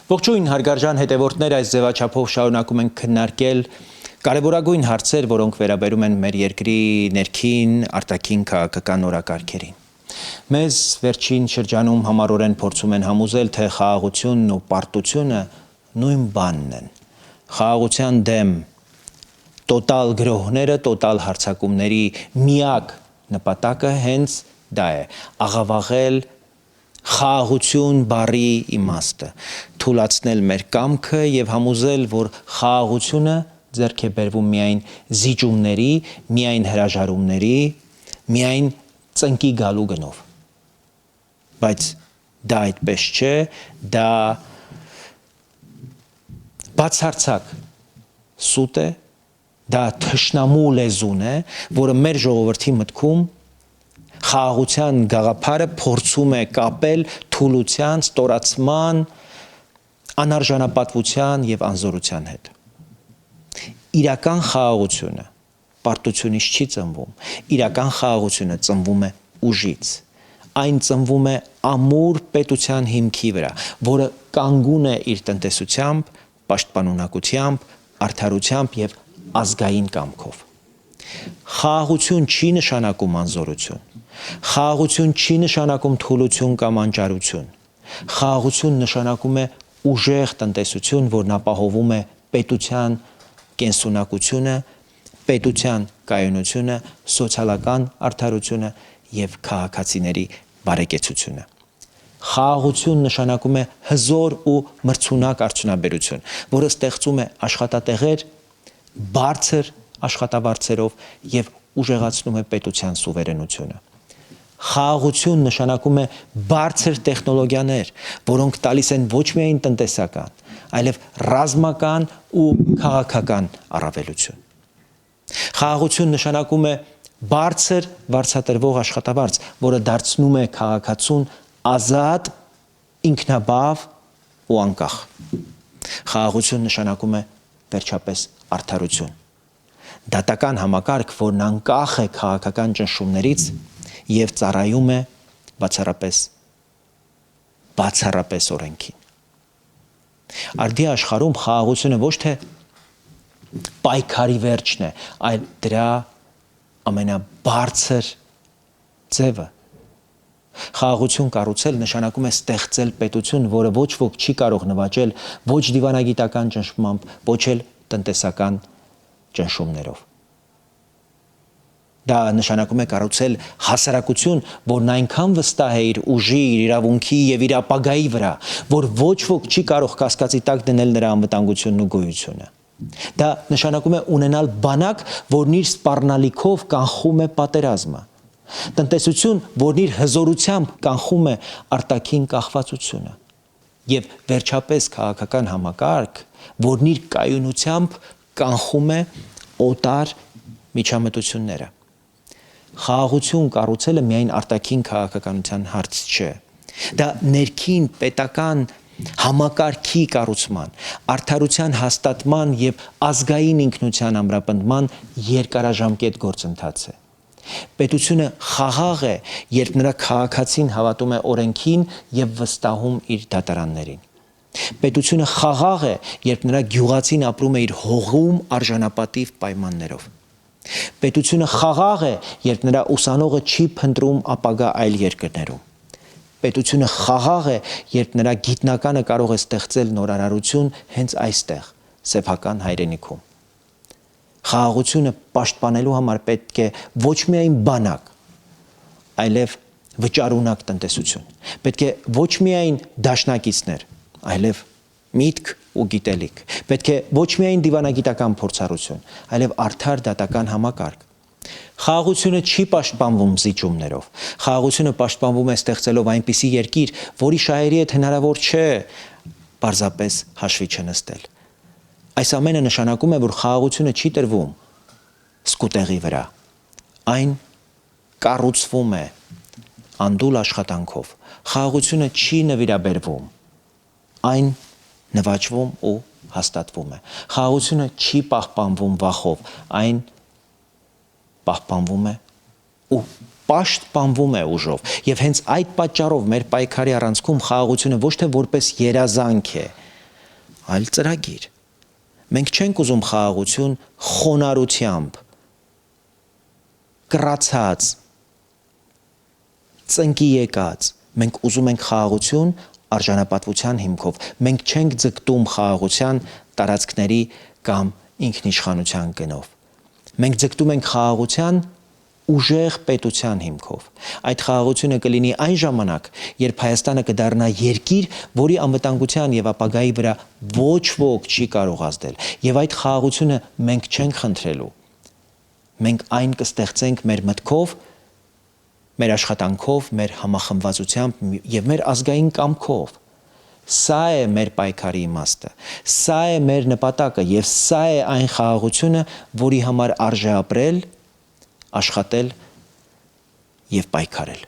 Ողջույն հարգարժան հետևորդներ, այս ձևաչափով շարունակում ենք քննարկել կարևորագույն հարցեր, որոնք վերաբերում են մեր երկրի ներքին արտաքին քաղաքական օրակարգերին։ Մեզ վերջին շրջանում համառորեն փորձում են համոզել, թե խաղաղությունն ու պարտությունը նույն բանն են։ Խաղաղության դեմ տոտալ գրոհները, տոտալ հարձակումների միակ նպատակը հենց դա է՝ աղավաղել խաղաղություն բառի իմաստը, թուլացնել մեր կամքը եւ համոզել, որ խաղաղությունը ձեռք է բերվում միայն զիջումների, միայն հրաժարումների, միայն ծնկի գալու գնով։ Բայց դա այդպես չէ, դա բացարձակ սուտ է, դա թշնամու լեզուն է, որը մեր ժողովրդի մտքում խաղաղության գաղափարը փորձում է կապել թուլության, ստորացման, անարժանապատվության եւ անզորության հետ։ Իրական խաղաղությունը պարտությունից չի ծնվում, իրական խաղաղությունը ծնվում է ուժից։ Այն ծնվում է ամուր պետության հիմքի վրա, որը կանգուն է իր տնտեսությամբ, պաշտպանունակությամբ, արդարությամբ եւ ազգային կամքով։ Խաղաղություն չի նշանակում անզորություն։ Խաղաղություն չի նշանակում թուլություն կամ անճարություն։ Խաղաղություն նշանակում է ուժեղ տնտեսություն, որն ապահովում է պետության կենսունակությունը, պետության կայունությունը, սոցիալական արդարությունը եւ քաղաքացիների բարեկեցությունը։ Խաղաղություն նշանակում է հզոր ու մրցունակ արդյունաբերություն, որը ստեղծում է աշխատատեղեր բարձր աշխատավարձերով եւ ուժեղացնում է պետության սուվերենությունը։ Խաղաղություն նշանակում է բարձր տեխնոլոգիաներ, որոնք տալիս են ոչ միայն տնտեսական, այլև ռազմական ու քաղաքական առավելություն։ Խաղաղություն նշանակում է բարձր վարձատրվող աշխատավարձ, որը դարձնում է քաղաքացուն ազատ, ինքնաբավ ու անկախ։ Խաղաղություն նշանակում է վերջապես արդարություն։ Դատական համակարգ, որն անկախ է քաղաքական ճնշումներից եւ ծառայում է բացառապես օրենքին։ Արդի աշխարհում խաղաղությունը ոչ թե պայքարի վերջն է, այլ դրա ամենաբարձր ձևը։ Խաղաղություն կառուցել նշանակում է ստեղծել պետություն, որը ոչ ոք չի կարող նվաճել ոչ դիվանագիտական ճնշմամբ, ոչ էլ տնտեսական ճնշումներով։ Դա նշանակում է կառուցել հասարակություն, որն այնքան վստահ է իր ուժի, իր իրավունքի եւ իր ապագայի վրա, որ ոչ ոք չի կարող կասկածի տակ դնել նրա անվտանգությունն ու գոյությունը։ Դա նշանակում է ունենալ բանակ, որն իր սպառնալիքով կանխում է պատերազմը։ Տնտեսություն, որն իր հզորությամբ կանխում է արտաքին կախվածությունը։ Եվ վերջապես քաղաքական համակարգ, որն իր կայունությամբ կանխում է օտար միջամտությունները։ Խաղաղություն կառուցելը միայն արտաքին քաղաքականության հարց չէ։ Դա ներքին պետական համակարգի կառուցման, արդարության հաստատման եւ ազգային ինքնության ամրապնդման երկարաժամկետ գործընթաց է։ Պետությունը խաղաղ է, երբ նրա քաղաքացին հավատում է օրենքին եւ վստահում իր դատարաններին։ Պետությունը խաղաղ է, երբ նրա գյուղացին ապրում է իր հողում արժանապատիվ պայմաններով։ Պետությունը խաղաղ է, երբ նրա ուսանողը չի փնտրում ապագա այլ երկրներում։ Պետությունը խաղաղ է, երբ նրա գիտնականը կարող է ստեղծել նորարարություն հենց այստեղ, սեփական հայրենիքում։ Խաղաղությունը պաշտպանելու համար պետք է ոչ միայն բանակ, այլև վճարունակ տնտեսություն։ Պետք է ոչ միայն դաշնակիցներ, այլև միտք ու գիտելիք։ Պետք է ոչ միայն դիվանագիտական փորձառություն, այլև արդար դատական համակարգ։ Խաղաղությունը չի պաշտպանվում զիջումներով։ Խաղաղությունը պաշտպանվում է ստեղծելով այնպիսի երկիր, որի շահերի հետ հնարավոր չէ պարզապես հաշվի չնստել։ Այս ամենը նշանակում է, որ խաղաղությունը չի տրվում սկուտեղի վրա։ Այն կառուցվում է անդուլ աշխատանքով։ Խաղաղությունը չի նվիրաբերվում։ Այն նվաճվում ու հաստատվում է։ Խաղաղությունը չի պահպանվում վախով, այն պահպանվում է ու պաշտպանվում է ուժով։ Եվ հենց այդ պատճառով մեր պայքարի առանցքում խաղաղությունը ոչ թե որպես երազանք է, այլ ծրագիր։ Մենք չենք ուզում խաղաղություն խոնարհությամբ, կրացած, ծնկի եկած։ Մենք ուզում ենք խաղաղություն արժանապատվության հիմքով։ Մենք չենք ձգտում խաղաղության տարածքների կամ ինքնիշխանության գնով։ Մենք ձգտում ենք խաղաղության ուժեղ պետության հիմքով։ Այդ խաղաղությունը կլինի այն ժամանակ, երբ Հայաստանը կդառնա երկիր, որի անվտանգության եւ ապագայի վրա ոչ ոք չի կարող ազդել։ Եվ այդ խաղաղությունը մենք չենք խնդրելու։ Մենք այն կստեղծենք մեր մտքով, մեր աշխատանքով, մեր համախմբվածությամբ եւ մեր ազգային կամքով։ Սա է մեր պայքարի իմաստը, սա է մեր նպատակը եւ սա է այն խաղաղությունը, որի համար արժե ապրել, աշխատել եւ պայքարել։